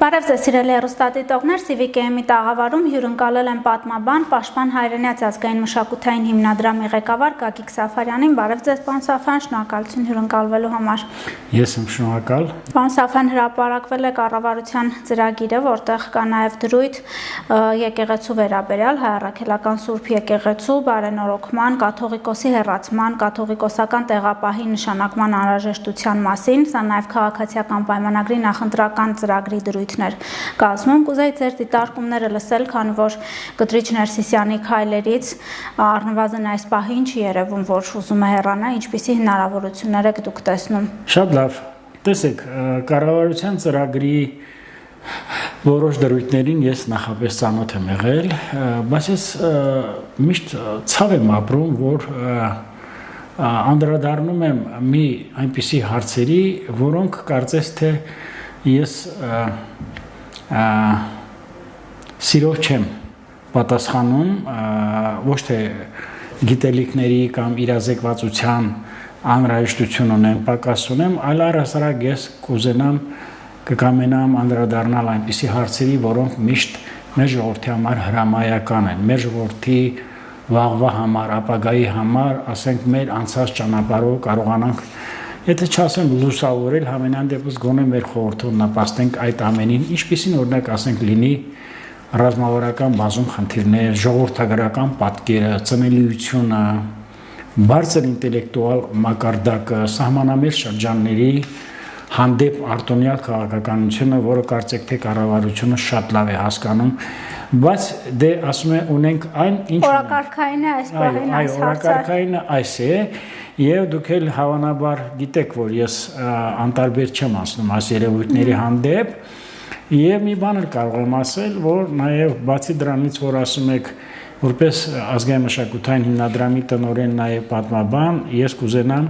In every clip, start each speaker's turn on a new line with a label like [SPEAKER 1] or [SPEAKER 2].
[SPEAKER 1] Բարև ձեզ սիրելի հեռուստադիտողներ, CVKM-ի տաղավարում հյուրընկալել եմ պատմաբան, պաշտպան Հայրենյաց ազգային մշակութային հիմնադրամի ղեկավար Գագիկ Սաֆարյանին։ Բարև ձեզ, պարոն Սաֆարյան, շնորհակալություն հյուրընկալվելու համար։
[SPEAKER 2] Ես եմ շնորհակալ։
[SPEAKER 1] Պարոն Սաֆարյան, հրապարակվել է կառավարության ծրագիրը, որտեղ կա նաև դրույթ եկեղեցու վերաբերյալ, Հայ առաքելական Սուրբ եկեղեցու բարենորոգման, կաթողիկոսի հեռացման, կաթողիկոսական տեղապահի նշանակման անհրաժեշտության մասին, սա նաև քաղաքացիական պայմանագրի նախընտրական ծրագրի դրույթներ կազմում։ Կուզեի ձեր դիտարկումները լսել, քանի որ Կտրիչ Ներսիսյանի քայլերից առնվազն այս պահին չի երևում, որ ուզում է հեռանա, ինչպիսի հնարավորություններ եք դուք տեսնում։
[SPEAKER 2] Շատ լավ։ Տեսեք, կառավարության ծրագրի որոշ դրույթներին ես նախապես ծանոթ եմ եղել, բայց ես միշտ ցավ եմ ապրում, որ անդրադառնում եմ մի այնպիսի հարցերի, որոնք կարծես թե ես սիրով չեմ պատասխանում, ոչ թե գիտելիքների կամ իրազեկվածության անհրաժեշտություն ունեմ, պակաս ունեմ, այլ առհասարակ ես կկամենամ անդրադառնալ այնպիսի հարցերի, որոնք միշտ մեր ժողովրդի համար հրամայական են, մեր ժողովրդի վաղվա համար, ապագայի համար, ասենք մեր անցած ճանապարհով կարողանանք, եթե չասեմ լուսավորել, համենայն դեպս գոնե մեր խորհրդով նպաստենք այդ ամենին, ինչպիսին օրինակ ասենք լինի ռազմավարական բազում խնդիրներ, ժողովրդագրական պատկերը, ծնելիությունը, բարձր ինտելեկտուալ մակարդակը, սահմանամերձ շրջանների հանդեպ արտոնյալ քաղաքականությունը, որը կարծեք թե կառավարությունը շատ լավ է հասկանում, բայց դե ասում է ունենք այն ինչ
[SPEAKER 1] օրակարգային է այս բանին այս հարցը։
[SPEAKER 2] Օրակարգայինը այս է, եւ դուք էլ հավանաբար գիտեք, որ ես անտարբեր չեմ ասում այս երևույթների հանդեպ, եւ մի բան էլ կարող եմ ասել, որ նաեւ բացի դրանից, որ ասում եք որպես ազգային մշակութային հիմնադրամի տնօրեն նաեւ պատմաբան, ես կուզենամ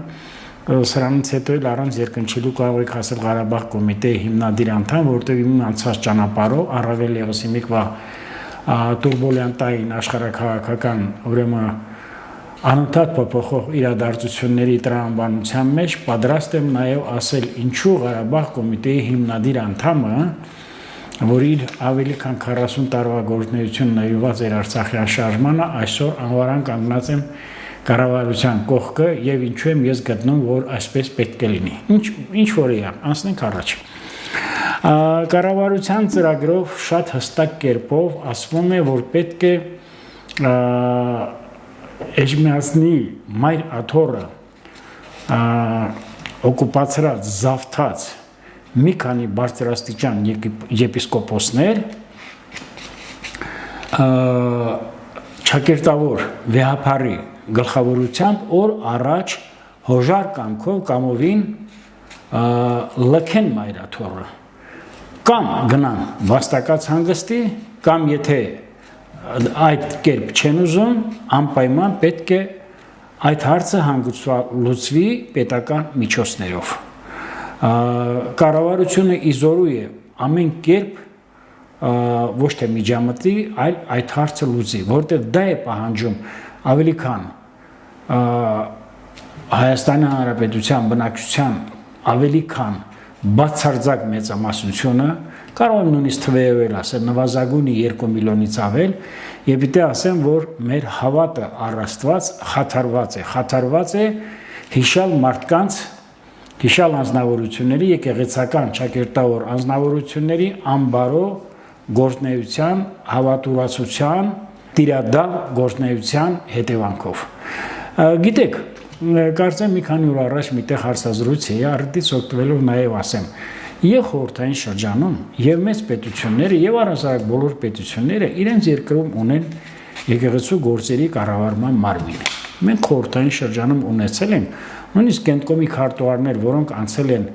[SPEAKER 2] սրանից հետո էլ առանց երկնչելու կարող եք հասել Ղարաբաղ կոմիտեի հիմնադիր անդամ, որտեղ իմ անցած ճանապարհով առավել ևս իմիկվա տուրբուլենտային աշխարհակաղակական, ուրեմն անընդհատ փոփոխող իրադարձությունների տրամաբանության մեջ պատրաստ եմ նաև ասել ինչու Ղարաբաղ կոմիտեի հիմնադիր անդամը, որ իր ավելի քան 40 տարվա գործունեություն նվիրված էր Արցախյան շարժմանը, այսօր անվարան կանգնած եմ կառավարության կողքը եւ ինչու եմ ես գտնում, որ այսպես պետք է լինի։ Ինչ որ է, անցնենք առաջ։ Կառավարության ծրագրով շատ հստակ կերպով ասվում է, որ պետք է Էջմիածնի մայր աթոռը օկուպացրած, զավթած մի քանի բարձրաստիճան եպիսկոպոսներ ճակերտավոր վեհապարի գլխավորությամբ օր առաջ հոժար կամքով կամովին լքեն մայր աթոռը կամ գնան վաստակած հանգստի կամ եթե այդ կերպ չեն ուզում անպայման պետք է այդ հարցը հանգուցվի պետական միջոցներով կառավարությունը իզորու է ամեն կերպ ոչ թե միջամտի, այլ այդ հարցը լուծի, որտեղ դա է պահանջում ավելի քան Հայաստանի Հանրապետության բնակչության ավելի քան բացարձակ մեծամասնությունը, կարող եմ նույնիսկ թվերով ասել նվազագույնի 2 միլիոնից ավել, եւ պիտի ասեմ, որ մեր հավատը առ Աստված խաթարված է հիշալ մարդկանց, հիշալ անձնավորությունների, եկեղեցական ճակերտավոր անձնավորությունների անբարո գործնեության, հավատուրացության, տիրադավ գործնեության հետևանքով։ Գիտեք, կարծեմ մի քանի օր առաջ միտեղ հարցազրույց էի, առիթից օգտվելով նաև ասեմ, եւ խորհրդային շրջանում, եւ մեծ պետությունները, եւ առհասարակ բոլոր պետությունները իրենց երկրում ունեն եկեղեցու գործերի կառավարման մարմին։ Մենք խորհրդային շրջանում ունեցել ենք նույնիսկ կենտկոմի քարտուղարներ, որոնք անցել են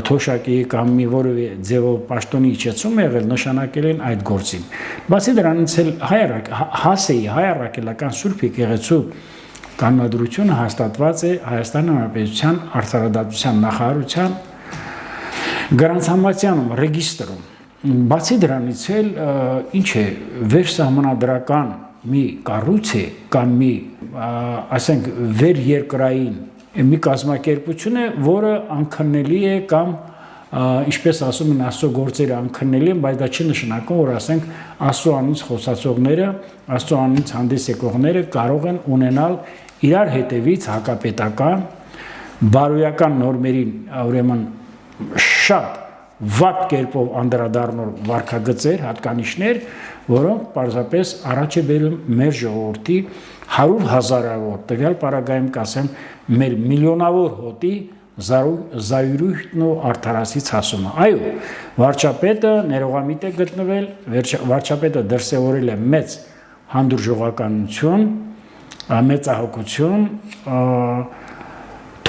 [SPEAKER 2] թոշակի կամ մի որևէ ձևով պաշտոնի իջեցում եղել, նշանակել են այդ գործին։ Բացի դրանից էլ ՀԱՍԵ-ի Հայ առաքելական Սուրբ եկեղեցու կանոնադրությունը հաստատված է Հայաստանի Հանրապետության արդարադատության նախարարության գրանցամատյանում, ռեգիստրում։ Բացի դրանից էլ ինչ է վերսահմանադրական մի կառույց է կամ մի, ասենք, վերերկրային մի կազմակերպություն է, որը անքննելի է կամ ինչպես ասում են Աստծո գործերը անքննելի են, բայց դա չի նշանակում, որ ասենք Աստծո անունից խոսացողները, Աստծո անունից հանդես եկողները կարող են ունենալ իրար հետևից հակապետական, բարոյական նորմերին, ուրեմն շատ վատ կերպով անդրադառնող վարքագծեր, հատկանիշներ, որոնք պարզապես առաջ է բերում մեր ժողովրդի 100,000-ավոր, տվյալ պարագայում կասեմ, մեր միլիոնավոր հոտի զայրույթն ու արդարացից հասումը։ Այո, վարչապետը ներողամիտ է գտնվել, վարչապետը դրսևորել է մեծ հանդուրժողականություն, մեծահոգություն,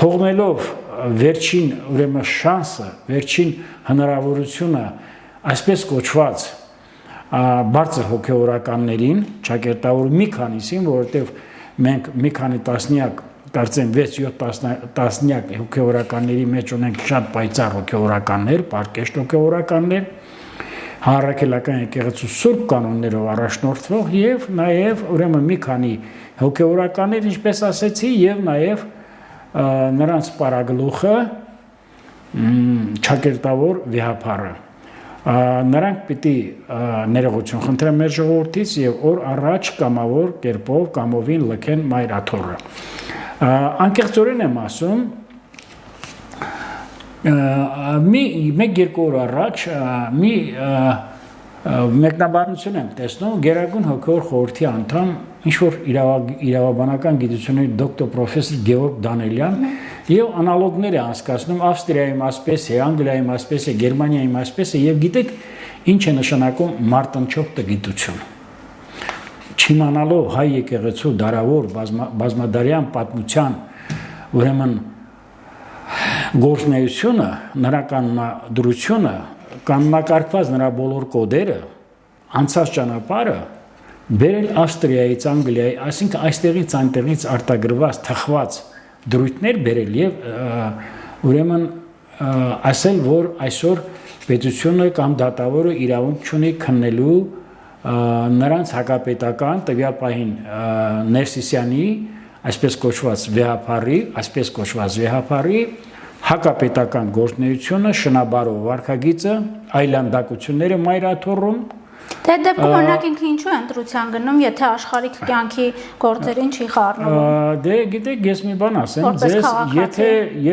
[SPEAKER 2] թողնելով վերջին ուրեմն շանսը, վերջին հնարավորությունը, այսպես կոչված բարձր հոգևորականներին, ճակերտավոր մի քանիսին, որովհետև մենք մի քանի տասնյակ, կարծեմ 6-7 տասնյակ հոգևորականների մեջ ունենք շատ պայծառ հոգևորականներ, պարկեշտ հոգևորականներ, հանրաքելական եկեղեցու սուրբ կանոններով առաջնորդվող եւ նաեւ ուրեմն մի քանի հոգևորականներ, ինչպես ասեցի, եւ նաեւ նրանց պարագլուխը ճակերտավոր վեհապարը նրանք պիտի ներողություն խնդրեն մեր ժողովրդից եւ օր առաջ կամավոր կերպով կամովին լքեն մայրաթորը անկեղծորեն եմ ասում մեկ-երկու օր առաջ մի մեկնաբանություն եմ տեսնում Գերագույն հոգևոր խորհրդի անդամ ինչ-որ իրավաբանական գիտությունների դոկտոր պրոֆեսոր Գեորգ Դանելյան եւ անալոգներ է անցկացնում Ավստրիայում ասպես է, Անգլիայում ասպես է, Գերմանիայում ասպես է եւ գիտեք ինչ է նշանակում մարտնչող տգիտություն չիմանալով հայ եկեղեցու դարավոր բազմադարյան պատմության ուրեմն գործունեությունը, նրա կանոնադրությունը, կանոնակարգված նրա բոլոր կոդերը, անցած ճանապարհը բերել Ավստրիայից, Անգլիայի, այսինքն այստեղից այնտեղից արտագրված, թխված դրույթներ բերել եւ ուրեմն ասել, որ այսօր պետությունը կամ դատավորը իրավունք չունի քննելու նրանց հակապետական տվյալ պահին Ներսիսյանի այսպես կոչված վեհապարի հակապետական գործունեությունը, շնաբարով վարքագիծը, այլանդակությունները մայրաթոռում
[SPEAKER 1] Դե դեպքում օրինակ ինքը ինչու է ընտրության գնում, եթե աշխարհիկ կյանքի գործերին չի խառնվում։
[SPEAKER 2] Դե գիտեք, ես մի բան ասեմ, ձեզ, եթե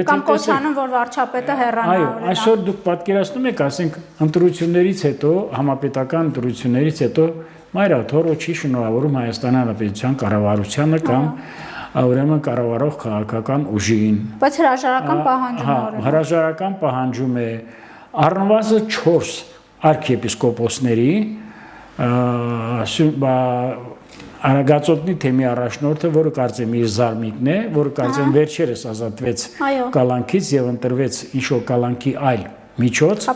[SPEAKER 1] կամ կոչանում, որ վարչապետը հեռանա։
[SPEAKER 2] Այո, այսօր դուք պատկերացնում եք, ասենք, ընտրություններից հետո, համապետական ընտրություններից հետո մայրաթոռը չի շնորհավորում Հայաստանի Հանրապետության կառավարությանը կամ ուրեմն կառավարող քաղաքական ուժին։
[SPEAKER 1] Բայց հրաժարական պահանջում է։
[SPEAKER 2] Հրաժարական պահանջում է առնվազն 4 արքիեպիսկոպոսների Արագածոտնի թեմի առաջնորդը, որը կարծեմ իր զարմիկն է, որը կարծեմ վերջերս ազատվեց կալանքից եւ ընտրվեց ինչ-որ կալանքի այլ միջոց։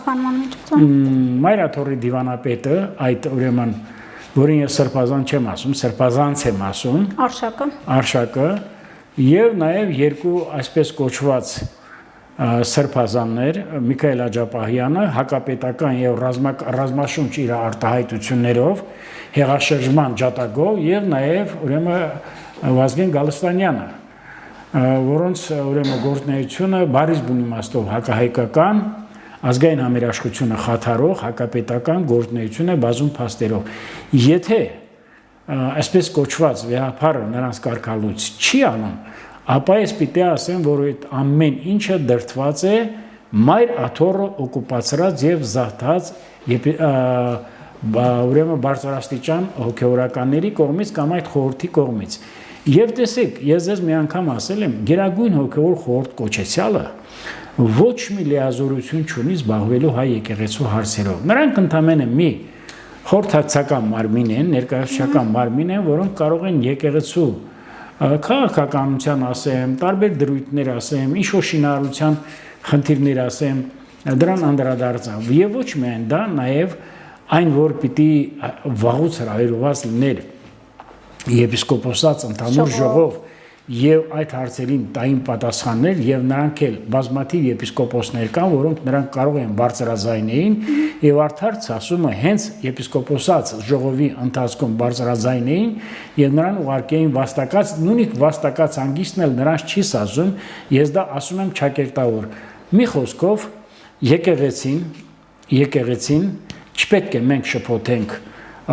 [SPEAKER 2] Մայրաթոռի դիվանապետը, այդ ուրեմն, որին ես սրբազան չեմ ասում, սրբազանց եմ ասում, Արշակը, եւ նաեւ երկու այսպես կոչված սրբազաններ Միքայել Աջապահյանը հակապետական եւ ռազմաշունչ իր արտահայտություններով հեղաշրջման ջատագով եւ նաեւ ուրեմն Վազգեն Գալստանյանը որոնց ուրեմն գործունեությունը բարիս բուն իմաստով հակահայկական ազգային համերաշխությունը խաթարող հակապետական գործունեություն է բազում փաստերով եթե այսպես կոչված վեհապարը նրանց կարգալույց չի անում ապա ես պիտի ասեմ, որ այդ ամեն ինչը դրդված է մայր աթոռը օկուպացրած եւ զահթած ուրեմն բարձրաստիճան հոգեորականների կողմից կամ այդ խորհրդի կողմից։ Եվ տեսեք, ես ձեզ մի անգամ ասել եմ, Գերագույն հոգևոր խորհուրդ կոչեցյալը ոչ մի լիազորություն չունի զբաղվելու հայ եկեղեցու հարցերով։ Նրանք ընդամենը մի խորհրդակցական մարմին են, ներկայացուցչական մարմին են, որոնք կարող են եկեղեցու քաղաքականության ասեմ, տարբեր դրույթներ ասեմ, ինչ-որ շինարարության խնդիրներ ասեմ, դրան անդրադարձան։ Եվ ոչ միայն դա, նաև այն, որ պիտի վաղուց հրավիրված լիներ եպիսկոպոսած ընդհանուր ժողով եւ այդ հարցերին տային պատասխաններ եւ նրանք էլ բազմաթիվ եպիսկոպոսներ կան, որոնք նրանք կարող են բարձրաձայնեին եւ արդարց ասումը հենց եպիսկոպոսած ժողովի ընթացքում բարձրաձայնեին եւ նրան ուղարկեին վաստակած, նույնիսկ վաստակած հանգիստն էլ նրանց չի սազում, ես դա ասում եմ ճակերտավոր։ Մի խոսքով եկեղեցին չպետք է մենք շփոթենք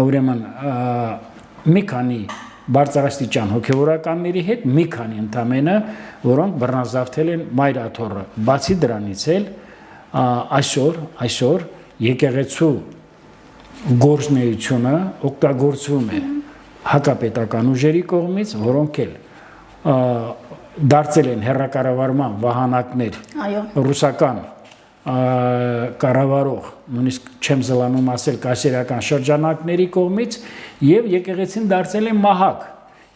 [SPEAKER 2] ուրեմն մի քանի բարձրաստիճան հոգևորականների հետ, մի քանի ընդամենը, որոնք բռնազավթել են Մայր Աթոռը։ Բացի դրանից էլ այսօր եկեղեցու գործունեությունը օգտագործվում է հակապետական ուժերի կողմից, որոնք էլ դարձել են հեռակառավարման վահանակներ ռուսական կառավարող, նույնիսկ չեմ զլանում ասել կայսերական շրջանակների կողմից, եւ եկեղեցին դարձել է մահակ,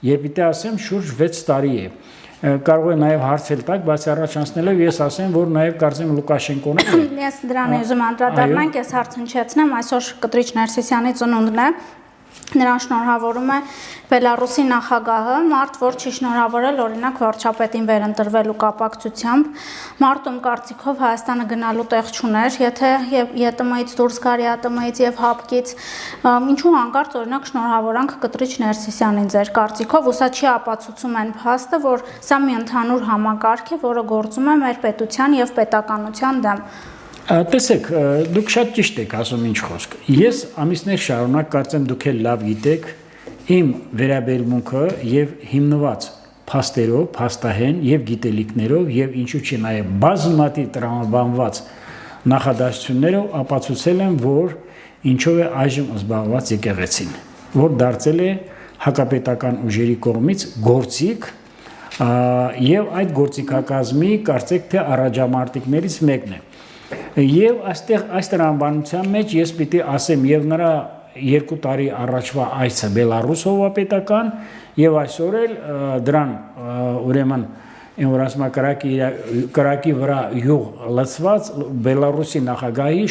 [SPEAKER 2] եւ պիտի ասեմ շուրջ 6 տարի է։ Կարող է նաեւ հարցել տակ, բայց առաջ անցնելով ես ասեմ, որ նաեւ կարծեմ Լուկաշենկոն է։
[SPEAKER 1] Ես դրան ուզում անդրադառնանք, ես հարց հնչեցնեմ, այսօր Կտրիչ Ներսիսյանի ծնունդն է։ Նրան շնորհավորում է Բելարուսի նախագահը, մարդ, որ չի շնորհավորել օրինակ վարչապետին վերընտրվելու կապակցությամբ, մարտում կարծիքով Հայաստանը գնալու տեղ չուներ, եթե ԵՏՄ-ից դուրս գարի, ԱՏՄ-ից եւ ՀԱՊԿ-ից, ինչու հանկարծ օրինակ շնորհավորանք Կտրիչ Ներսիսյանին ձեր կարծիքով, ու սա չի ապացուցում այն փաստը, որ սա մի ընդհանուր համակարգ է, որը գործում է մեր պետության եւ պետականության դեմ։
[SPEAKER 2] Տեսեք, դուք շատ ճիշտ եք ասում ինչ խոսք։ Ես ամիսներ շարունակ կարծեմ դուք էլ լավ գիտեք իմ վերաբերմունքը եւ հիմնված փաստերով, փաստահեն եւ գիտելիքներով եւ ինչու՞ չի նաեւ բազմաթիվ տրամաբանված նախադասություններով ապացուցել եմ, որ ինչով է այժմ զբաղված եկեղեցին, որ դարձել է հակապետական ուժերի կողմից գործիք եւ այդ գործիքակազմի կարծեք թե առաջամարտիկներից մեկն է։ Եվ այս տրամաբանության մեջ ես պիտի ասեմ եւ նրա 2 տարի առաջվա այցը Բելարուս հովապետական եւ այսօր էլ դրան ուրեմն ինվրասմա կրակի վրա յուղ լցված Բելարուսի նախագահի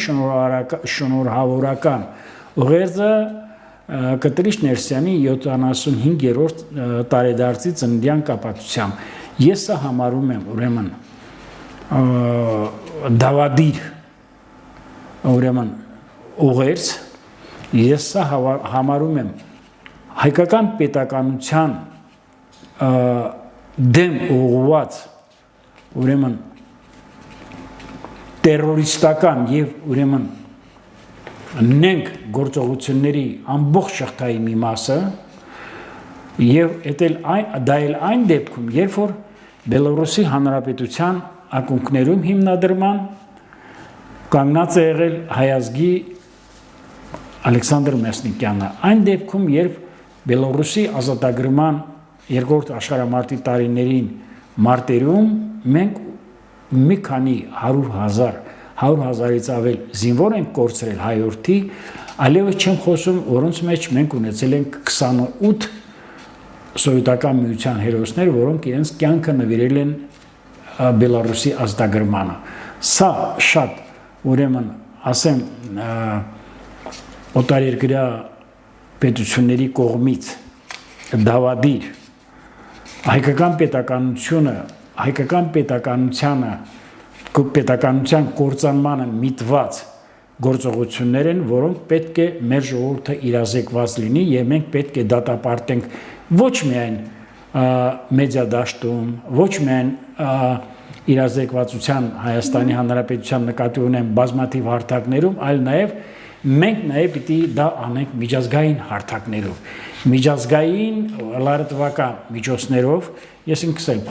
[SPEAKER 2] շնորհավորական ուղերձը Կտրիչ Ներսյանի 75-րդ տարեդարձի ծննդյան կապակցությամբ։ Ես սա համարում եմ ուրեմն դավադիր ուրեմն ուղերձ, ես սա համարում եմ հայկական պետականության դեմ ուղղված ուրեմն տերորիստական եւ ուրեմն նենք գործողությունների ամբողջ շղթայի մի մասը եւ դա էլ այն դեպքում, երբ որ Բելարուսի Հանրապետության ակունքներում հիմնադրման կանգնած է եղել հայազգի Ալեքսանդր Մեսնիկյանը, այն դեպքում, երբ Բելարուսի ազատագրման երկրորդ աշխարհամարտի տարիներին մարտերում մենք մի քանի 100,000-ից ավել զինվոր ենք կորցրել հայորդի, այլևս չեմ խոսում, որոնց մեջ մենք ունեցել ենք 28 սովետական միության հերոսներ, որոնք իրենց կյանքը նվիրել են Բելարուսի ազատագրմանը։ Սա շատ ուրեմն ասեմ օտարերկրյա պետությունների կողմից դավադիր հայկական պետականության կործանմանը միտված գործողություններ են, որոնք պետք է մեր ժողովուրդը իրազեկված լինի եւ մենք պետք է դատապարտենք ոչ միայն մեդիա դաշտում, ոչ միայն իրազեկվածության Հայաստանի Հանրապետության նկատի ունեն բազմաթիվ հարթակներում, այլ նաև մենք նաև պիտի դա անենք միջազգային հարթակներով, միջազգային լրատվական միջոցներով, ես ինքս էլ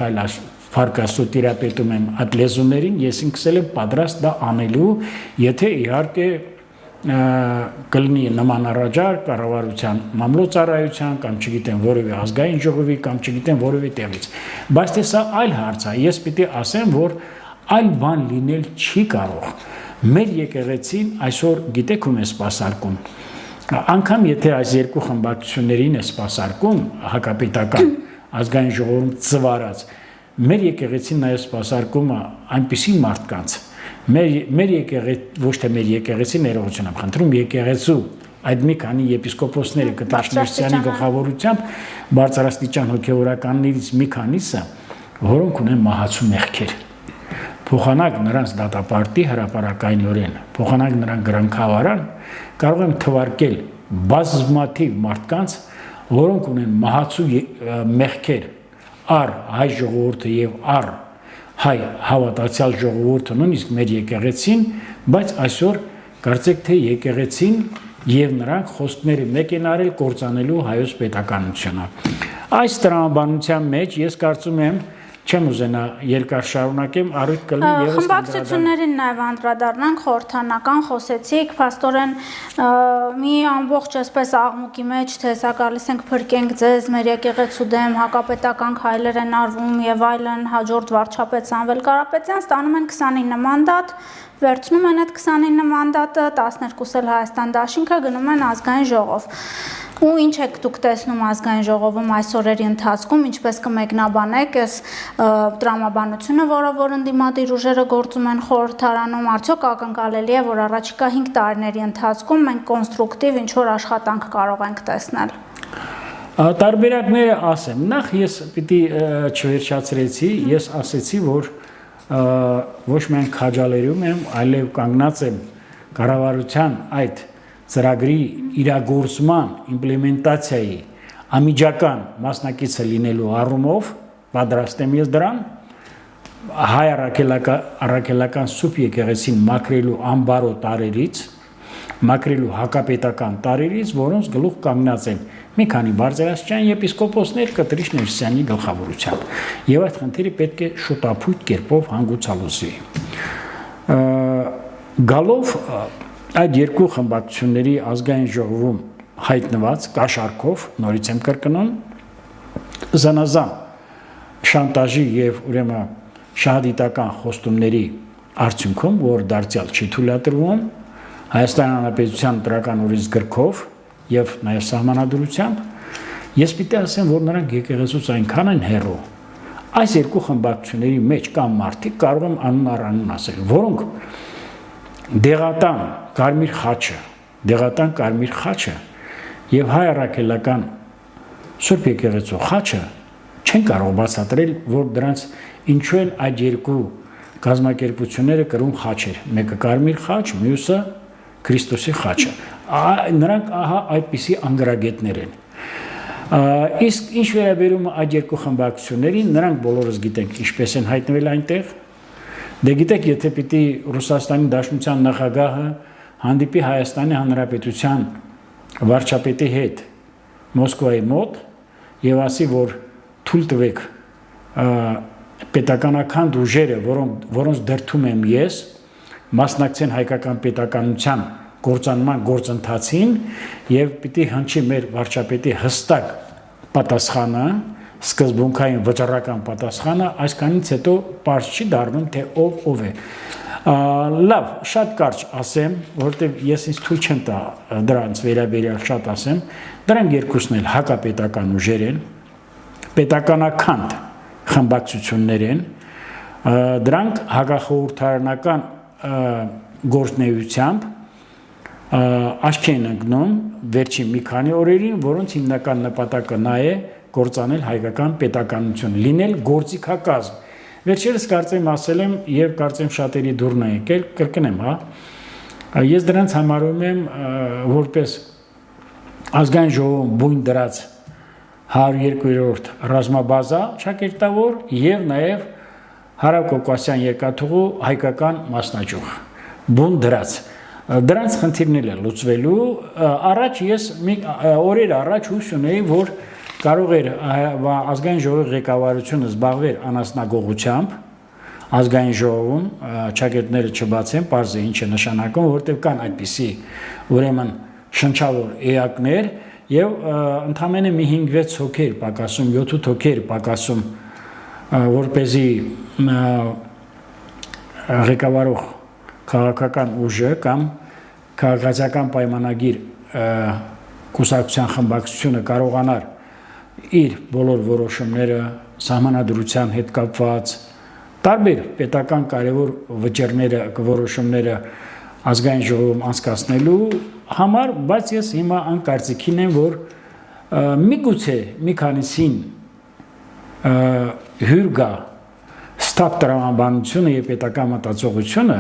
[SPEAKER 2] փարկաստու տիրապետում եմ այդ լեզուներին, ես ինքս էլ եմ պատրաստ դա անելու, եթե իհարկե կլինի նման առաջարկ կառավարության մամլոյցարայության կամ չգիտեմ որևէ ազգային ժողովի կամ չգիտեմ որևէ տեղից, բայց թե սա այլ հարց է, ես պիտի ասեմ, որ այլ բան լինել չի կարող։ Մեր եկեղեցին այսօր գիտեք ում է սպասարկում, անգամ եթե այս երկու խմբակցություններին է սպասարկում հակապետական ազգային ժողովում ծվարած, մեր եկեղեցին նաև սպասարկում է այնպիսի մարդկանց, մեր ոչ թե մեր եկեղեցի ներողություն եմ խնդրում, եկեղեցու այդ մի քանի եպիսկոպոսները Կտրիչ Ներսյանի գլխավորությամբ բարձրաստիճան հոգևորականներից մի քանիսը, որոնք ունեն մահացու մեղքեր, փոխանակ նրանց դատապարտի հրապարակայնորեն, փոխանակ նրան գրանքավարան, կարող եմ թվարկել բազմաթիվ մարդկանց, որոնք ունեն մահացու մեղքեր առ հայ ժողովուրդը եւ առ հայ հավատացյալ ժողովուրդը, նույնիսկ մեր եկեղեցին, բայց այսօր կարծեք թե եկեղեցին եւ նրանք խոսքների մեկ են արել կործանելու հայոց պետականությունը։ Այս տրամաբանության մեջ ես կարծում եմ չեմ ուզենա երկար շարունակեմ, առիթ կլինի եւս
[SPEAKER 1] խմբակցություններին նաև անդրադառնանք, խորհրդանական խոսեցիք, փաստորեն մի ամբողջ այսպես աղմուկի մեջ, թե սա գալիս ենք փրկենք ձեզ, մեր եկեղեցու դեմ հակապետական քայլեր են արվում եւ այլն, հաջորդ վարչապետ Սամվել Կարապետյան ստանում են 29 մանդատ, վերցնում են այդ 29 մանդատը, 12 էլ Հայաստան դաշինքը գնում են ազգային ժողով։ Ու ինչ եք դուք տեսնում ազգային ժողովում այս օրերի ընթացքում, ինչպես կմեկնաբանեք այս տրամաբանությունը, որ ընդդիմադիր ուժերը գործում են խորհրդարանում, արդյոք ակնկալելի է, որ առաջիկա 5 տարիների ընթացքում մենք կոնստրուկտիվ ինչ-որ աշխատանք կարող ենք տեսնել։
[SPEAKER 2] Տարբերակները ասեմ, նախ ես պիտի չվերջացրեցի, ես ասեցի, որ ոչ միայն քաջալերում եմ, այլև կանգնած եմ կառավարության այդ ծրագրի իրագործման, իմպլեմենտացիայի ամիջական մասնակիցը լինելու առումով պատրաստ եմ ես դրան, հայ առաքելական սուրբ եկեղեցին մաքրելու անբարո տարերից, մաքրելու հակապետական տարերից, որոնց գլուխ կանգնած են մի քանի բարձրաստիճան եպիսկոպոսներ Կտրիշ Ներսյանի գլխավորությամբ, եւ այդ խնդիրը պետք է շուտապույտ կերպով հանգուցալուծվի։ Գալով այդ երկու խմբակցությունների ազգային ժողովում հայտնված կաշառքով, նորից եմ կրկնում, զանազան շանտաժի եւ ուրեմն շահադիտական խոստումների արդյունքում, որ դարձյալ չի թույլատրվում Հայաստան Հանրապետության ընտրական օրենսգրքով եւ նաեւ սահմանադրությամբ, ես պիտի ասեմ, որ նրանք եկեղեցուց այնքան են հեռու։ Այս երկու խմբակցությունների մեջ կան մարդիկ, կարող եմ անուն առ անուն ասել, որոնք դեղատան կարմիր խաչը եւ հայ առաքելական Սուրբ եկեղեցու խաչը չեն կարող բացատրել, որ դրանց ինչու են այդ երկու կազմակերպությունները կրում խաչեր, մեկը կարմիր խաչ, մյուսը Քրիստոսի խաչը։ Նրանք ահա այդպիսի անգրագետներ են։ Իսկ ինչ վերաբերում է այդ երկու խմբակցություններին, նրանք բոլորս գիտենք ինչպես են հայտնվել այնտեղ։ Դե գիտեք, եթե պիտի Ռուսաստանի Դաշնության նախագահը հանդիպի Հայաստանի Հանրապետության վարչապետի հետ Մոսկվայի մոտ եւ ասի, որ թույլ տվեք պետականական ուժերը, որոնց դրդում եմ ես, մասնակցեն հայկական պետականության գործանման գործընթացին եւ պիտի հնչի մեր վարչապետի հստակ պատասխանը, սկզբունքային վճռական պատասխանը, այսքանից հետո պարզ չի դառնում, թե ով է։ Լավ, շատ կարճ ասեմ, որովհետև ես ինձ թույլ չեմ տա դրանց վերաբերյալ շատ ասեմ, դրանք երկուսն էլ հակապետական ուժեր են, պետականաքանդ խմբակցություններ են, դրանք հակախորհրդարանական գործունեությամբ աչքի են ընկնում վերջին մի քանի օրերին, որոնց հիմնական նպատակը նա է գործանել հայկական պետականություն, լինել գործիքակազմ։ Վերջերս կարծեմ ասել եմ եւ կարծեմ շատերի դուրն է եկել, կրկնեմ, հա։ Ես դրանց համարում եմ որպես ազգային ժողովում բույն դրած 102-րդ ռազմաբազա ճակերտավոր եւ նաեւ Հարավկովկասյան երկաթուղու հայկական մասնաճյուղ բուն դրած։ Դրանց խնդիրներ է լուծվելու։ Առաջ ես օրեր առաջ հույս ունեի, որ կարող էր ազգային ժողովի ղեկավարությունը զբաղվեր անասնագողությամբ, ազգային ժողովում ճակերտները չբացեն, պարզ է ինչ է նշանակում, որտեղ կան այդպիսի ուրեմն շնչավոր էակներ եւ ընդամենը մի 5-6 հոգեր պակասում, 7-8 հոգեր պակասում, որպեսզի ղեկավարող քաղաքական ուժը կամ քաղաքացիական պայմանագիր կուսակցության խմբակցությունը կարողանար իր բոլոր որոշումները սահմանադրության հետ կապված տարբեր պետական կարևոր վճռները, որոշումները ազգային ժողովում անցկացնելու համար, բայց ես հիմա անկարծիքին եմ, որ միգուցե մի քանիսին հյուր գա ստապ տրամաբանությունը եւ պետական մտածողությունը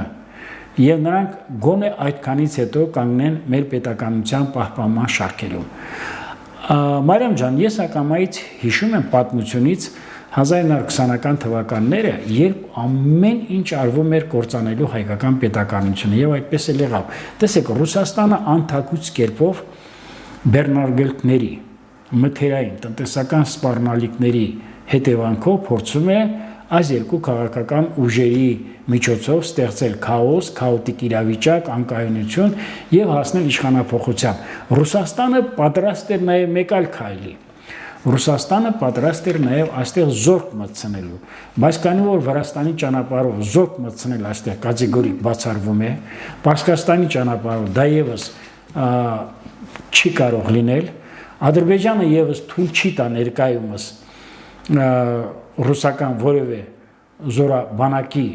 [SPEAKER 2] եւ նրանք գոնե այդքանից հետո կանգնեն մեր պետականության պահպանման շարքերում։ Մարիամ ջան, ես ակամայից հիշում եմ պատմությունից 1920-ական թվականները, երբ ամեն ինչ արվում էր կործանելու հայկական պետականությունը, եւ այդպես էլ եղավ։ Տեսեք, Ռուսաստանը անթակուց կերպով բեռնարկելքների, մթերային տնտեսական սպառնալիքների հետևանքով փորձում է այս երկու քաղաքական ուժերի միջոցով ստեղծել քաոս, քաոտիկ իրավիճակ, անկայունություն եւ հասնել իշխանափոխության։ Ռուսաստանը պատրաստ էր նաեւ մեկ այլ քայլի։ Ռուսաստանը պատրաստ էր նաև այստեղ զորք մտցնելու, բայց քանի որ Վրաստանի ճանապարհով զորք մտցնել այստեղ կատեգորիկ բացառվում է, Պարսկաստանի ճանապարհով դա եւս չի կարող լինել, Ադրբեջանը եւս թույլ չի տա ներկայումս ռուսական որևէ զորաբանակի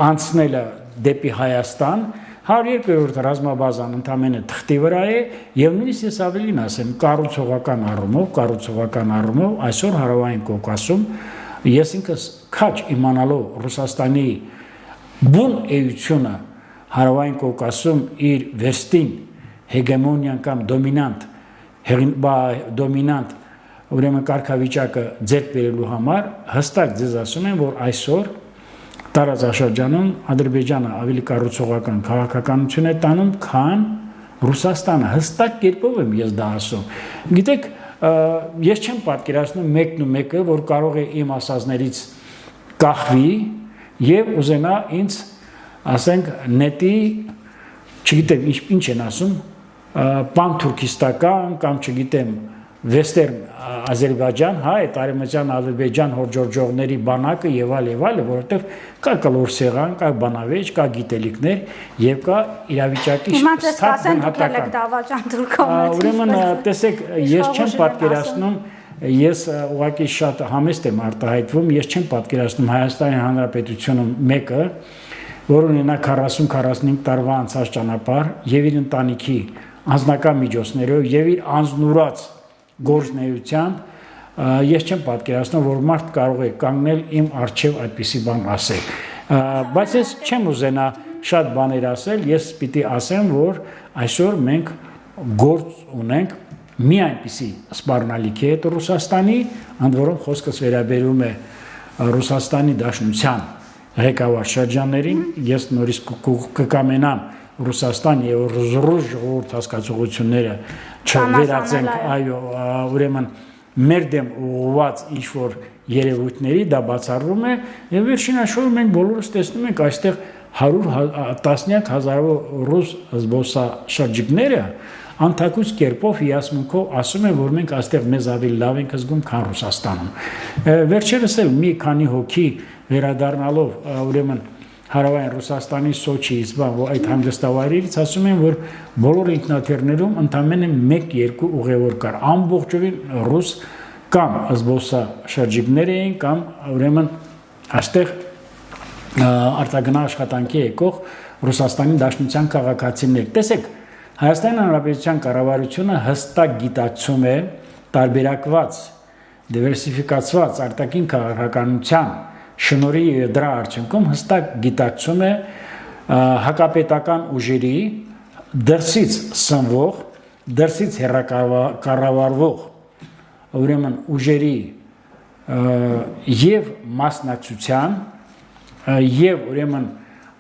[SPEAKER 2] անցնելը դեպի Հայաստան, 102-րդ ռազմաբազան ընդամենը թղթի վրա է եւ նույնիսկ ես ավելին ասեմ կառուցողական առումով այսօր Հարավային Կովկասում ես ինքս քաչ իմանալով Ռուսաստանի բուն էությունը Հարավային Կովկասում իր վերստին հեգեմոնիան կամ դոմինանտ ուրեմն կարգավիճակը ձեռք բերելու համար հստակ ձեզ ասում եմ որ այսօր տարածաշրջանում Ադրբեջանը ավելի կառուցողական քաղաքականություն է տանում, քան Ռուսաստանը, հստակ կերպով եմ ես դա ասում։ Գիտեք, ես չեմ պատկերացնում մեկն ու մեկը, որ կարող է իմ ասածներից կախվի եւ ուզենա ինձ, ասենք, նետի, չգիտեմ, ինչ են ասում, պանթուրքիստական կամ չգիտեմ Վեստերն Ադրբեջան, հա, այդ արևմտյան Ադրբեջան հորժորջողների բանակը եւ այլ, որովհետեւ կա կլոր սեղան, կա բանավեճ, կա գիտելիքներ եւ կա իրավիճակի
[SPEAKER 1] ստացան դուք դավաճան դուրքով։
[SPEAKER 2] Ուրեմն տեսեք, ես չեմ պատկերացնում, ես ուղղակի շատ համեստ եմ արտահայտվում, ես չեմ պատկերացնում Հայաստանի Հանրապետությունում մեկը, որ ունենա 40-45 տարվա անցած ճանապարհ եւ իր ընտանիքի անձնական միջոցներով եւ իր անznուրած գործնեությամբ ես չեմ պատկերացնում, որ մարդ կարող է կանգնել իմ առջև այդպիսի բան ասել, բայց ես չեմ ուզենա շատ բաներ ասել, ես պիտի ասեմ, որ այսօր մենք գործ ունենք մի այնպիսի սպառնալիքի հետ Ռուսաստանի, ընդ որում խոսքս վերաբերում է Ռուսաստանի Դաշնության ղեկավար շրջաններին, ես նորից կկամենամ Ռուսաստան եւ ռուս ժողովուրդ հասկացողությունները չվերածենք, այո, ուրեմն մեր դեմ ուղղված ինչ-որ երևույթների դա բացառվում է եւ վերջին հաշվով մենք բոլորս տեսնում ենք այստեղ 110 հազարով ռուս զբոսաշրջիկները անթակուց կերպով հիասմունքով ասում են, որ մենք այստեղ մեզ ավելի լավ ենք զգում, քան Ռուսաստանում։ Վերջերս էլ մի քանի հոգի վերադառնալով ուրեմն Հարավային Ռուսաստանի Սոչիից, այդ հանգստավայրերից ասում են, որ բոլոր ինքնաթիռներում ընդամենը 1-2 ուղևոր կար, ամբողջովին ռուս կամ զբոսաշրջիկներ էին կամ ուրեմն այստեղ արտագնա աշխատանքի եկող Ռուսաստանի Դաշնության քաղաքացիներ։ Տեսեք, Հայաստանի Հանրապետության կառավարությունը հստակ գիտակցում է տարբերակված, դիվերսիֆիկացված արտաքին քաղաքականության շնորհի եւ դրա արդյունքում հստակ գիտակցում է հակապետական ուժերի դրսից սնվող, դրսից հեռակառավարվող ուրեմն ուժերի եւ մասնակցության եւ ուրեմն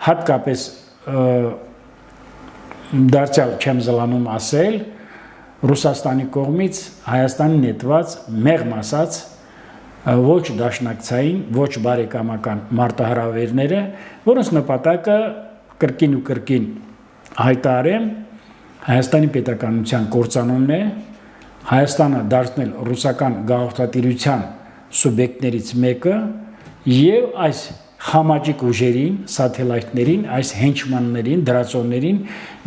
[SPEAKER 2] հատկապես դարձյալ չեմ զլանում ասել Ռուսաստանի կողմից Հայաստանի նետված մեղմ ասած ոչ դաշնակցային, ոչ բարեկամական մարտահրավերները, որոնց նպատակը կրկին ու կրկին հայտարարեմ Հայաստանի պետականության կործանումն է, Հայաստանը դարձնել ռուսական գաղութատիրության սուբյեկտներից մեկը եւ այս խամաճիկ ուժերին, սաթելայթներին, այս հենչմաններին, դրածոներին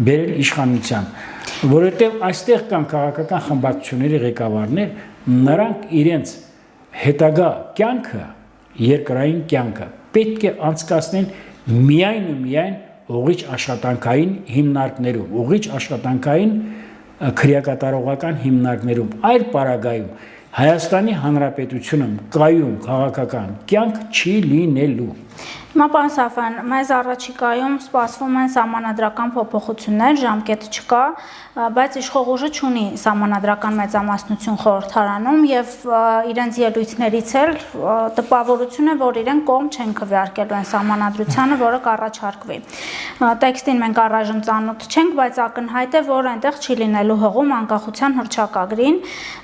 [SPEAKER 2] բերել իշխանության, որովհետեւ այստեղ կան քաղաքական խմբակցությունների ղեկավարներ, նրանք իրենց հետագա կյանքը, երկրային կյանքը պետք է անցկացնեն միայն ու միայն ուղիչ աշխատանքային հիմնարկներում, ուղիչ աշխատանքային քրեակատարողական հիմնարկներում, այլ պարագայում Հայաստանի Հանրապետությունում կայուն քաղաքական կյանք չի լինելու։
[SPEAKER 1] Հիմա պարոն Սաֆյան, մեզ առաջիկայում սպասվում են սահմանադրական փոփոխություններ, ժամկետ չկա, բայց իշխող ուժը չունի սահմանադրական մեծամասնություն խորհրդարանում եւ իրենց ելույթներից էլ տպավորություն է, որ իրենք կողմ չեն քվեարկելու այն սահմանադրությանը, որը կառաջարկվի։ Տեքստին մենք առայժմ ծանոթ չենք, բայց ակնհայտ է, որ այնտեղ չի լինելու հողում անկախության հռչակագրին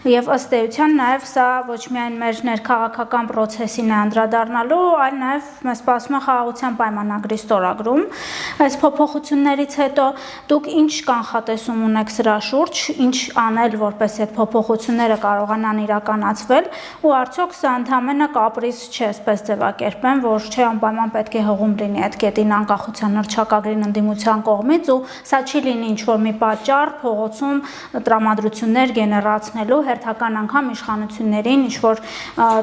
[SPEAKER 1] եւ ըստ էության նաեւ սա ոչ միայն մեր ներքաղաքական process-ին է անդրադառնալու, այլ նաեւ մեզ սպասում է խաղաղության պայմանագրի ստորագրում։ Այս փոփոխություններից հետո դուք ինչ կանխատեսում ունեք սրա շուրջ, ինչ անել, որպեսզի այդ փոփոխությունները կարողանան իրականացվել, ու արդյոք սա ընդհանրապես կապրիզ չէ, այսպես ձևակերպեմ, որ չէ անպայման պետք է հողում լինի այդ կետին անկախության հռչակագրին ընդդիմության կողմից, ու սա չի լինի ինչ-որ մի պատճառ փողոցում տրամադրություններ գեներացնելու, հերթական անգամ իշխանություններին ինչ-որ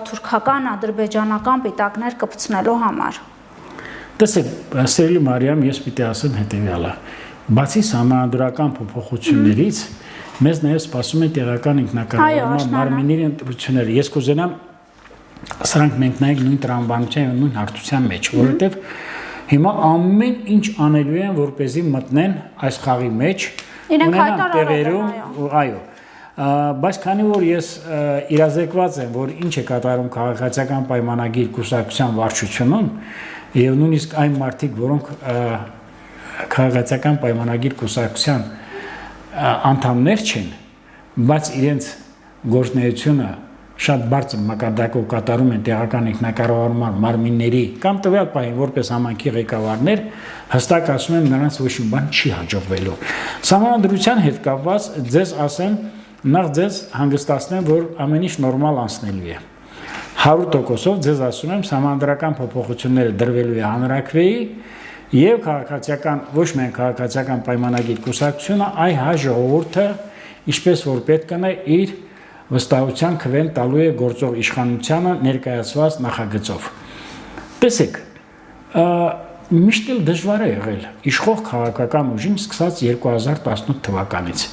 [SPEAKER 1] թուրքական, ադրբեջանական պիտակներ կպցնելու համար։
[SPEAKER 2] Տեսեք, սիրելի Մարիամ, ես պիտի ասեմ հետևյալը։ Բացի սահմանադրական փոփոխություններից, մեզ նաև սպասում է տեղական ինքնակառավարման մարմինների ընտրությունները։ Ես կուզենամ սրանք մենք նայենք նույն տրամաբանության եւ նույն հարթության մեջ, որովհետեւ հիմա ամեն ինչ անելու են, որպեսզի մտնեն այս խաղի մեջ,
[SPEAKER 1] ունենան
[SPEAKER 2] տեղերում, այո։ Բայց քանի որ ես իրազեկված եմ, որ ինչ է կատարում քաղաքացիական պայմանագիր կուսակցության վարչությունում, եւ նույնիսկ այն մարդիկ, որոնք քաղաքացիական պայմանագիր կուսակցության անդամներ չեն, բայց իրենց գործունեությունը շատ բարձր մակարդակով կատարում են տեղական ինքնակառավարման մարմինների կամ տվյալ պահին որպես համայնքի ղեկավարներ, հստակ ասում եմ, նրանց ոչ մի բան չի հաջողվելու։ Սահմանադրության հետ կապված ձեզ ասեմ, նախ ձեզ հանգստացնեմ, որ ամեն ինչ նորմալ անցնելու է։ 100%-ով ձեզ ասում եմ, սահմանադրական փոփոխությունները դրվելու է հանրաքվեի եւ քաղաքացիական, ոչ միայն քաղաքացիական պայմանագիր կուսակցությունը, այ հայ ժողովուրդը, ինչպես որ պետք է իր վստահության քվեն տալու է գործող իշխանությանը ներկայացված նախագծով։ Տեսեք, միշտ էլ դժվար է եղել իշխող քաղաքական ուժին սկսած 2018 թվականից։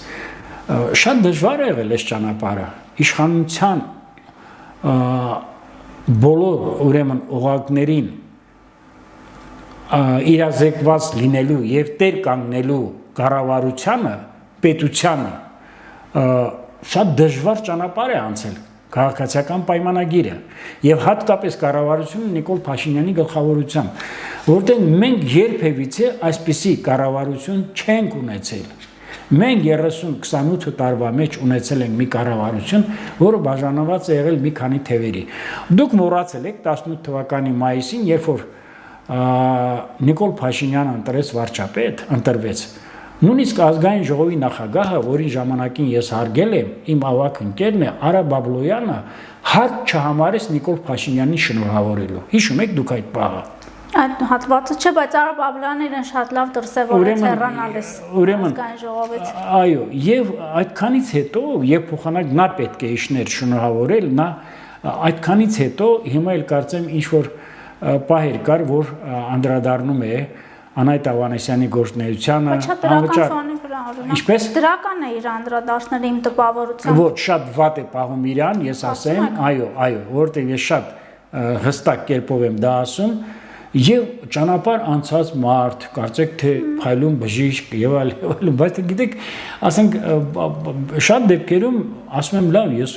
[SPEAKER 2] Շատ դժվար է եղել այս ճանապարհը իշխանության բոլոր ուրեմն օղակներին իրազեկված լինելու եւ տեր կանգնելու կառավարությանը, պետությանը շատ դժվար ճանապարհ է անցել քաղաքացիական պայմանագիրը եւ հատկապես կառավարությունը Նիկոլ Փաշինյանի գլխավորությամբ, որտեղ մենք երբևիցե այսպիսի կառավարություն չենք ունեցել։ Մենք 30-28 տարվա մեջ ունեցել ենք մի կառավարություն, որը բաժանված է եղել մի քանի թևերի։ Դուք մոռացել եք 18 թվականի մայիսին, երբ որ Նիկոլ Փաշինյանը ընտրվեց, նույնիսկ ազգային ժողովի նախագահը, որի ժամանակին ես հարգել եմ, իմ ավագ ընկերն է, Արա Բաբլոյանը, հարկ չհամարեց Նիկոլ Փաշինյանին շնորհավորելու։ Հիշում եք դուք այդ պահը։
[SPEAKER 1] Այդ հատվածը չէ, բայց Արա Բաբլոյանը իրեն շատ լավ դրսևորեց հեռանալիս ազգային ժողովից։ Այո,
[SPEAKER 2] եւ այդքանից հետո, երբ փոխանակ նա պետք է իջներ շնորհավորել, նա այդքանից հետո հիմա էլ կարծեմ ինչ որ պահեր կար, որ անդրադառնում է Անայտ Ավանեսյանի գործունեությանը,
[SPEAKER 1] ինչպես դրական է իր անդրադարձները իմ տպավորությամբ։
[SPEAKER 2] Ոչ, շատ վատ է պահում իրան, ես ասեմ, այո, որտեղ ես շատ հստակ կերպով եմ դա ասում, եւ ճանապարհ անցած մարդ, կարծեք թե փայլուն բժիշկ եւ այլն, բայց գիտեք, ասենք շատ դեպքերում ասում եմ լավ, ես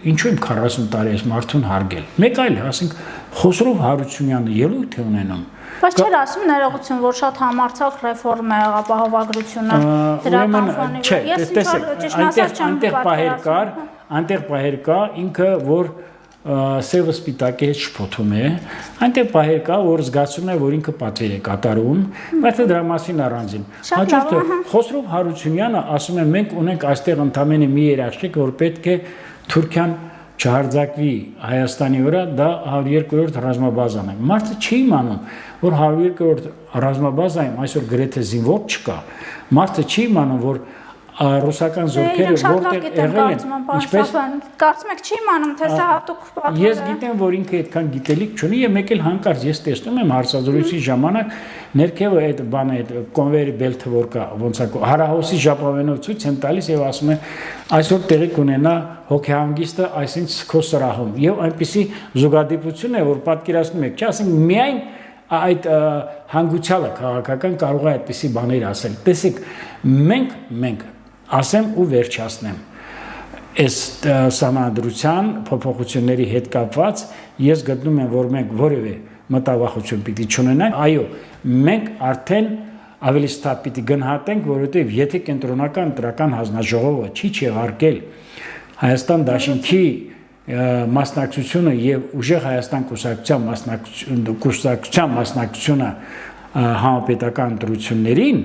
[SPEAKER 2] ինչու եմ 40 տարի այս մարդուն հարգել։ Մեկ այլ, ասենք Խոսրով Հարությունյանը ելույթ է ունենում։
[SPEAKER 1] Բայց չէր ասում ներողություն, որ շատ համարձակ ռեֆորմ է ապահովագրությունը դրական ֆոնի վրա։ Ես ինչ-որ ճիշտ
[SPEAKER 2] այնտեղ պահեր կար, ինքը որ սևը սպիտակի հետ շփոթում է, այնտեղ պահեր կա, որ զգացում է, որ ինքը պատվեր է կատարում, բայց դրա մասին առանձին։ Հաջորդը Խոսրով Հարությունյանը ասում է, մենք ունենք այստեղ ընդամենը մի երաշխիք, որ պետք է Թուրքիան չհարձակվի Հայաստանի վրա, դա 102-րդ ռազմաբազան է։ Մարդը չի իմանում, որ 102-րդ ռազմաբազայում այսօր գրեթե զինվոր չկա։ Մարդը չի իմանում, որ ռուսական զորքերը որտեղ եղել են, ինչպես
[SPEAKER 1] կարծում եք չի իմանում, թե սա հատուկ պատմել է։
[SPEAKER 2] Ես գիտեմ, որ ինքը այդքան գիտելիք չունի եւ մեկ էլ հանկարծ ես տեսնում եմ հարցազրույցի ժամանակ ներքևը այդ բանը այդ կոնվեյեր բելթը որ կա, ոնց է հարահոսի ժապավենով ցույց են տալիս եւ ասում են այսօր տեղի կունենա հոգեհանգիստը այսինչ քո սրահում եւ այնպիսի զուգադիպություն է, որ պատկերացնում եք, չէ, ասենք միայն այդ հանգուցյալը քաղաքական կարող է այդպիսի բաներ ասել։ Տեսեք, մենք ասեմ ու վերջացնեմ։ Այս սահմանադրության փոփոխությունների հետ կապված ես գտնում եմ, որ մենք որևէ մտավախություն պիտի չունենանք, այո, մենք արդեն ավելի ստապ պիտի գնահատենք, որովհետև եթե կենտրոնական ընտրական հանձնաժողովը չի չեղարկել Հայաստան Դաշինքի մասնակցությունը եւ ուժեղ Հայաստան կուսակցության մասնակցությունը համապետական ընտրություններին,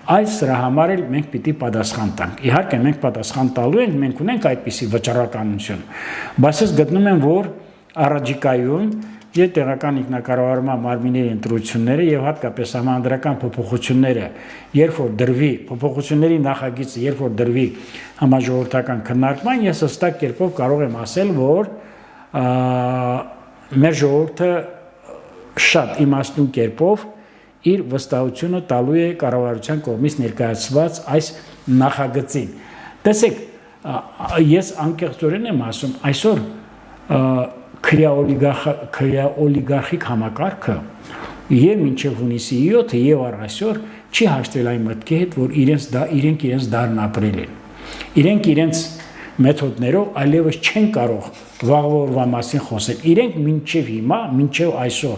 [SPEAKER 2] այս սրա համար էլ մենք պիտի պատասխան տանք։ Իհարկե մենք պատասխան տալու ենք, մենք ունենք այդպիսի վճռականություն, բայց ես գտնում եմ, որ առաջիկայում եւ տեղական ինքնակառավարման մարմինների ընտրությունները եւ հատկապես համանդրական փոփոխությունները, երբ որ դրվի փոփոխությունների նախագիծը, երբ որ դրվի համաժողովրդական քննարկման, ես հստակ կերպով կարող եմ ասել, որ մեր ժողովուրդը շատ իմաստուն կերպով իր վստահությունը տալու է կառավարության կողմից ներկայացված այս նախագծին։ Տեսեք, ես անկեղծորեն եմ ասում, այսօր քրեաօլիգարխիկ համակարգը եւ մինչեւ հունիսի 7-ը եւ առ այսօր չի հաշտվել այն մտքի հետ, որ իրենք իրենց դարն ապրել են։ Իրենք իրենց մեթոդներով այլևս չեն կարող վաղվա օրվա մասին խոսել։ Իրենք մինչեւ հիմա, մինչեւ այսօր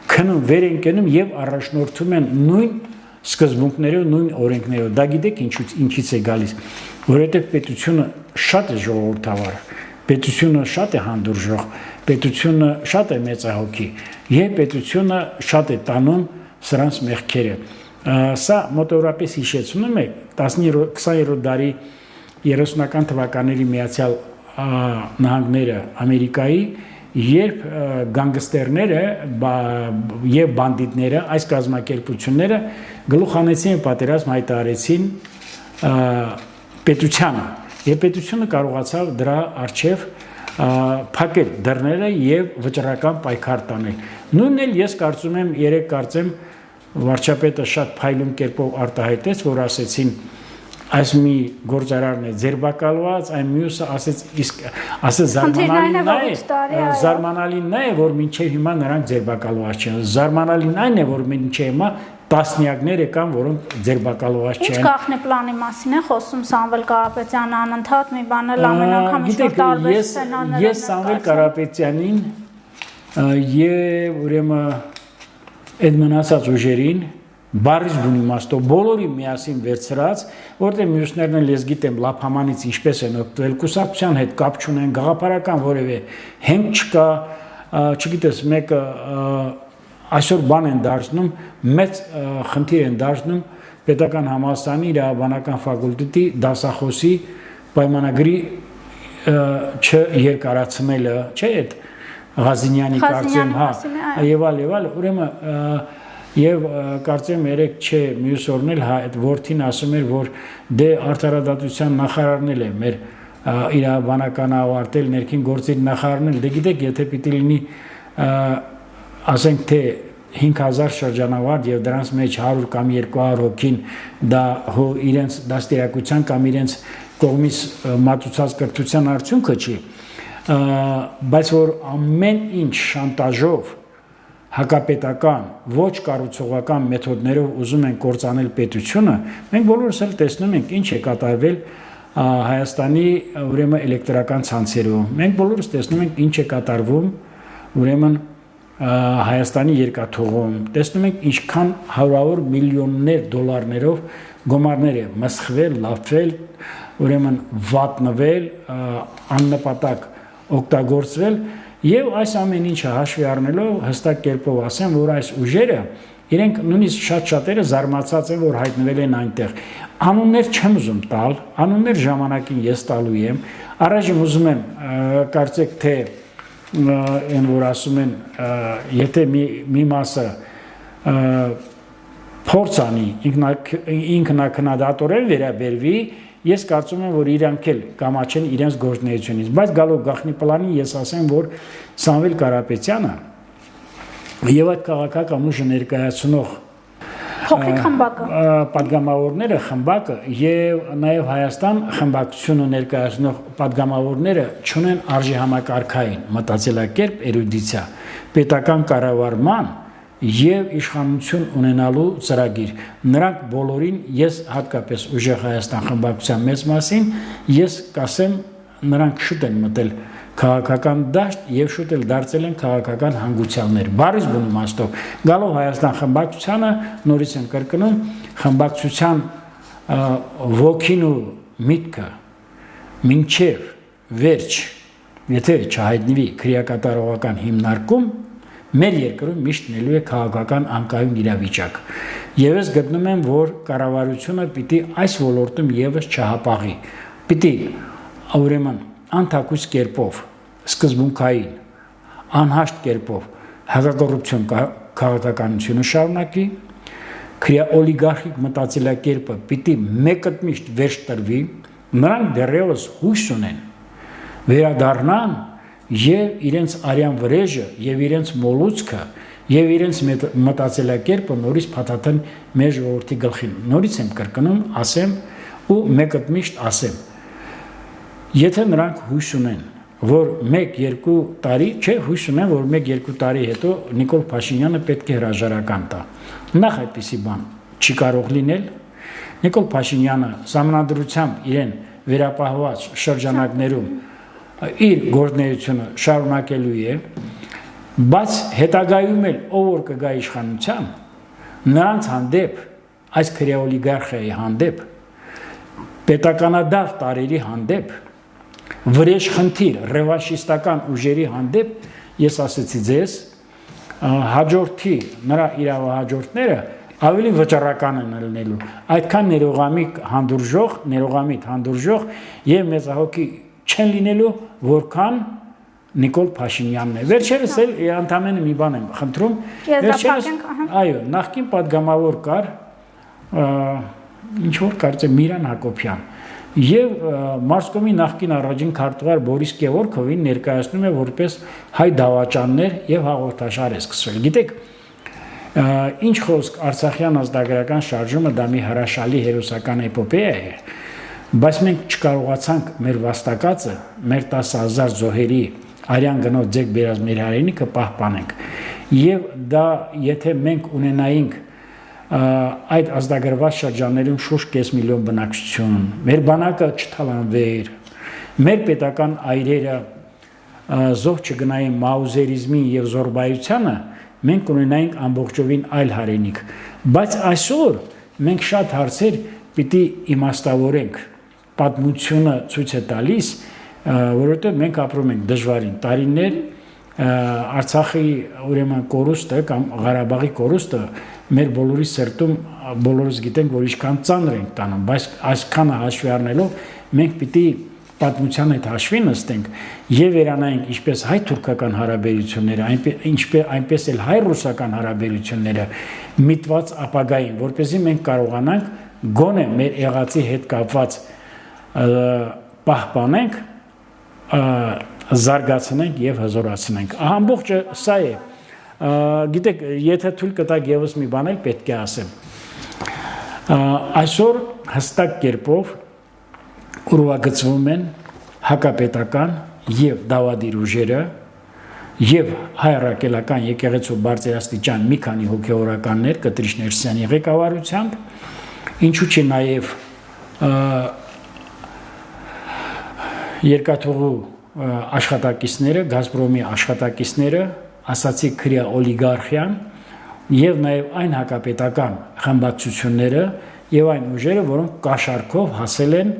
[SPEAKER 2] քնում վեր են կենում եւ առաջնորդում են նույն սկզբունքներով, նույն օրենքներով։ Դա գիտեք ինչից է գալիս, որովհետեւ պետությունը շատ է ժողովրդավար, պետությունը շատ է հանդուրժող, պետությունը շատ է մեծահոգի եւ պետությունը շատ է տանում սրանց մեղքերը։ Սա մոտավորապես հիշեցնում է 20-րդ դարի 30-ական թվականների Միացյալ Նահանգները Ամերիկայի, երբ գանգստերները եւ բանդիտները, այս կազմակերպությունները գլուխ հանեցին պատերազմ հայտարարեցին պետությանը, եւ պետությունը կարողացավ դրա առջեւ փակել դռները եւ վճռական պայքար տանել։ Նույնն էլ ես կարծում եմ, կարծեմ վարչապետը շատ փայլուն կերպով արտահայտեց, որ ասեցին այս մի գործարարն է ձերբակալված, այն մյուսը ասեց զարմանալին է, որ մինչև հիմա նրանք ձերբակալված չեն։ Զարմանալին այն է, որ մինչև հիմա տասնյակներ կան, որոնք ձերբակալված չեն։
[SPEAKER 1] Ինչ գաղտնի պլանի մասին է խոսում Սամվել Կարապետյանը անընդհատ մի բան էլ ամեն անգամ ինչ-որ տարբեր սցենարներ։
[SPEAKER 2] Ես Սամվել Կարապետյանին եւ ուրեմն այդ մնացած ուժերին բարից բուն իմաստով բոլորի միասին վերցրած, որտեղ մյուսներն էլ ես գիտեմ լափամանից ինչպես են օգտվել, կուսակցության հետ կապ չունեն, գաղափարական որևէ հենք չկա, չգիտես, մեկը այսօր բան են դարձնում, մեծ խնդիր են դարձնում պետական համալսարանի իրավաբանական ֆակուլտետի դասախոսի պայմանագրի չերկարացնելը, չէ՞ այդ Ղազինյանի կարծեմ, հա, եւ այլ, ուրեմն եւ կարծեմ երեք չէ մյուս օրն էլ այդ որդին ասում էր, որ դե արդարադատության նախարարն էլ է մեր իրավաբանական ավարտել, ներքին գործերի նախարարն էլ, դե գիտեք, եթե պիտի լինի ասենք թե 5000 շրջանավարտ եւ դրանց մեջ 100 կամ 200 հոգին դա իրենց դաստիարակության կամ իրենց կողմից մատուցած կրթության արդյունքը չի, բայց որ ամեն ինչ շանտաժով հակապետական, ոչ կառուցողական մեթոդներով ուզում են կործանել պետությունը, մենք բոլորս էլ տեսնում ենք ինչ է կատարվել Հայաստանի ուրեմն էլեկտրական ցանցերում։ Մենք բոլորս տեսնում ենք ինչ է կատարվում ուրեմն Հայաստանի երկաթուղում, տեսնում ենք ինչքան հարյուրավոր միլիոններ դոլարներով գումարներ է մսխվել, լափվել, ուրեմն վատնվել, աննպատակ օգտագործվել եւ այս ամեն ինչը հաշվի առնելով հստակ կերպով ասեմ, որ այս ուժերը իրենք նույնիսկ շատ-շատերը զարմացած են, որ հայտնվել են այնտեղ։ Անուններ չեմ ուզում տալ, անուններ ժամանակին ես տալու եմ, առայժմ ուզում եմ կարծեք թե այն որ ասում են, եթե մի մասը փորձ անի ինքնակնադատորեն վերաբերվի, ես կարծում եմ, որ իրանք էլ կամաչեն իրենց գործունեությունից, բայց գալով գաղտնի պլանի ես ասեմ, որ Սամվել Կարապետյանը եւ այդ քաղաքական ուժը ներկայացնող
[SPEAKER 1] փոքրիկ խմբակը
[SPEAKER 2] պատգամավորները խմբակը եւ նաեւ Հայաստան խմբակցությունը ներկայացնող պատգամավորները չունեն արժեհամակարգային մտածելակերպ, էրուդիցիա, պետական կառավարման եւ իշխանություն ունենալու ծրագիր։ Նրանք բոլորին ես հատկապես ուժեղ Հայաստան խմբակցության մեծ մասին ես կասեմ նրանք շուտ են մտել քաղաքական դաշտ եւ շուտ էլ դարձել են քաղաքական հանգուցյալներ։ Բարիս բուն իմաստով գալով Հայաստան խմբակցությանը նորից եմ կրկնում խմբակցության ոգին ու միտքը մինչև վերջ եթե չհայտնվի քրեակատարողական հիմնարկում մեր երկրում միշտ լինելու է քաղաքական անկայուն իրավիճակ։ Եվ ես գտնում եմ, որ կառավարությունը պիտի այս ոլորտում եւս չհապաղի։ Պիտի ուրեմն անթակույց կերպով, սկզբունքային, անհաշտ կերպով հակակոռուպցիոն քաղաքականությունը շարունակվի, օլիգարխիկ մտածելակերպը պիտի մեկըտմիշտ վերջ տրվի, նրանք դեռևս հույս ունեն վերադառնան եւ իրենց արյան վրեժը եւ իրենց մոլուցքը եւ իրենց մտածելակերպը նորից փաթաթեն մեր ժողովրդի գլխին։ Նորից եմ կրկնում, ասեմ ու մեկըտմիշտ ասեմ։ Եթե նրանք հույս ունեն, որ 1-2 տարի, չէ, հույս ունեն, որ 1-2 տարի հետո Նիկոլ Փաշինյանը պետք է հրաժարական տա։ Նախ այդպիսի բան չի կարող լինել։ Նիկոլ Փաշինյանը համանդրությամբ իրեն վերապահված շրջանակներում իր գործունեությունը շարունակելու է, բայց հետագայում էլ ով որ կգա իշխանության, նրանց հանդեպ, այս քրեօլիգարխիայի հանդեպ, պետականադավ տարերի հանդեպ, վրեժ խնդիր, ռևանշիստական ուժերի հանդեպ, ես ասեցի ձեզ, հաջորդի նրա իրավահաջորդները ավելի վճռական են լինելու, այդքան ներողամիտ հանդուրժող եւ մեծահոգի չեն լինելու, որքան Նիկոլ Փաշինյանն է։ Վերջերս էլ ընդամենը մի բան եմ խնդրում, այո, նախկին падգամավոր կար, ինչ որ կարծեմ Միրան Հակոբյան, եւ Մարսկոմի նախկին առաջին քարտուղար Բորիս Գևորգովին ներկայացնում է որպես հայ դավաճաններ եւ հաղորդաշար է սկսվել։ Գիտեք, ինչ խոսք Արցախյան ազգագրական շարժումը դա մի հրաշալի հերոսական էպոպեա է, բայց մենք չկարողացանք մեր վաստակածը, մեր 10,000 զոհերի արյան գնով ձեկ բերած մեր հայրենիքը պահպանենք։ Եվ դա եթե մենք ունենայինք այդ ազգագրված շրջաններում շուրջ 5 միլիոն բնակչություն, մեր բանակը չթալանվեր, մեր պետական այրերը զոհ չգնային մաուզերիզմին եւ զորբայությանը, մենք ունենայինք ամբողջովին այլ հայրենիք։ Բայց այսօր մենք շատ հարցեր պիտի իմաստավորենք, պատմությունը ցույց է տալիս, որովհետեւ մենք ապրում ենք դժվարին տարիներ, Արցախի ուրեմն կորուստը կամ Ղարաբաղի կորուստը մեր բոլորի սրտում բոլորս գիտենք, որ ինչքան ծանր ենք տանում, բայց այսքանը հաշվի առնելով մենք պիտի պատմության հետ հաշվի նստենք եւ վերանայենք ինչպես հայ-թուրքական հարաբերությունները, այնպես էլ հայ-ռուսական հարաբերությունները միտված ապագային, որպեսզի մենք կարողանանք գոնե մեր եղածի հետ կապված պահպանենք, զարգացնենք եւ հզորացնենք։ Ամբողջը սա է։ Գիտեք, եթե թույլ կտակ եւս մի բան էլ պետք է ասեմ։ Այսօր հստակ կերպով ուրվագծվում են հակապետական եւ դավադիր ուժերը եւ հայ-առաքելական եկեղեցու բարձրաստիճան մի քանի հոգեորականներ Կտրիշ Ներսյանի ղեկավարությամբ, ինչու՞ չէ նաեւ երկաթուղու աշխատակիցները, Գազպրոմի աշխատակիցները, ասացի քրեա օլիգարխիան եւ նաեւ այն հակապետական խմբակցությունները եւ այն ուժերը, որոնք կաշառքով հասել են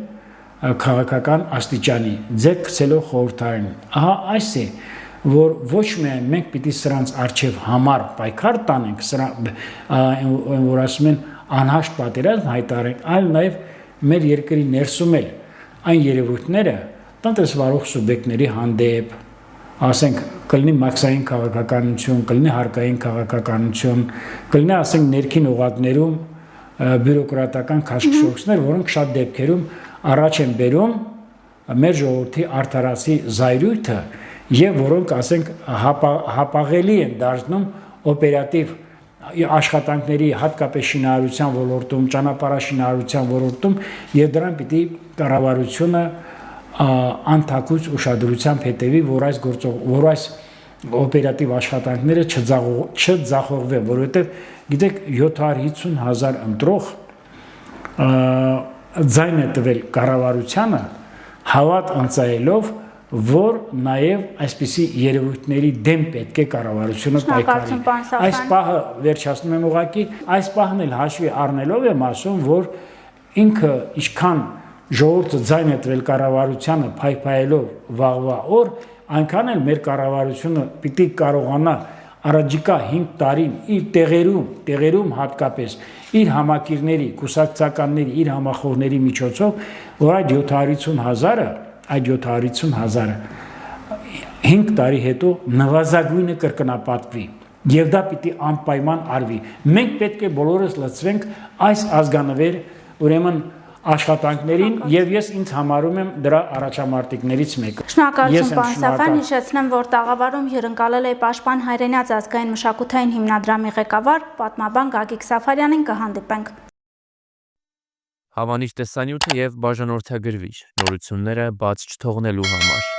[SPEAKER 2] քաղաքական աստիճանի, ձեռք գցելով խորհրդային։ Ահա այս է, որ ոչ միայն մենք պիտի սրանց արչեւ համար պայքար տանենք, որ ասում են անհաշտ պատերազմ հայտարարենք, այլ նաեւ մեր երկրի ներսում էլ այն երևույթները տնտեսվարող սուբյեկտների հանդեպ, ասենք կլինի մաքսային քաղաքականություն, կլինի հարկային քաղաքականություն, կլինի ասենք ներքին օղակներում բյուրոկրատական քաշքշոկներ, որոնք շատ դեպքերում առաջ են բերում մեր ժողովրդի արդարացի զայրույթը եւ որոնք ասենք հապաղելի են դարձնում օպերատիվ աշխատանքների հատկապես շինարարության ոլորտում, ճանապարհաշինարարության ոլորտում եւ դրան պիտի կառավարությունը անթակույց ուշադրությամբ հետևի, որ այս օպերատիվ աշխատանքները չձախողվեն, որովհետև գիտեք 750,000 ընտրող ձայն է տվել կառավարությանը հավատ ընծայելով, որ նաև այսպիսի երևույթների դեմ պետք է կառավարությունը պայքարի։ Այս պահը վերջացնում եմ ուղղակի, այս պահն էլ հաշվի առնելով եմ ասում, որ ինքը ինչքան ժողովուրդը ձայն է տվել կառավարությանը փայփայելով վաղվա օր, այնքան էլ մեր կառավարությունը պիտի կարողանա առաջիկա 5 տարին իր տեղերում հատկապես իր համակիրների, կուսակցականների, իր համախոհների միջոցով, որ այդ 750,000-ը 5 տարի հետո նվազագույնը կրկնապատկվի եւ դա պիտի անպայման արվի։ Մենք պետք է բոլորս լծվենք այս ազգանվեր ուրեմն աշխատանքներին եւ ես ինձ համարում եմ դրա առաջամարտիկներից մեկը։
[SPEAKER 1] Շնորհակալություն պարոն Սաֆյան, հիշեցնեմ, որ տաղավարում հյուրընկալել է Պաշտպան Հայրենյաց ազգային մշակութային հիմնադրամի ղեկավար պատմաբան Գագիկ Սաֆարյանին, կհանդիպենք։
[SPEAKER 3] Հավանիչ տեսանյութը եւ բաժանորդագրվիչ նորությունները բաց չթողնելու համար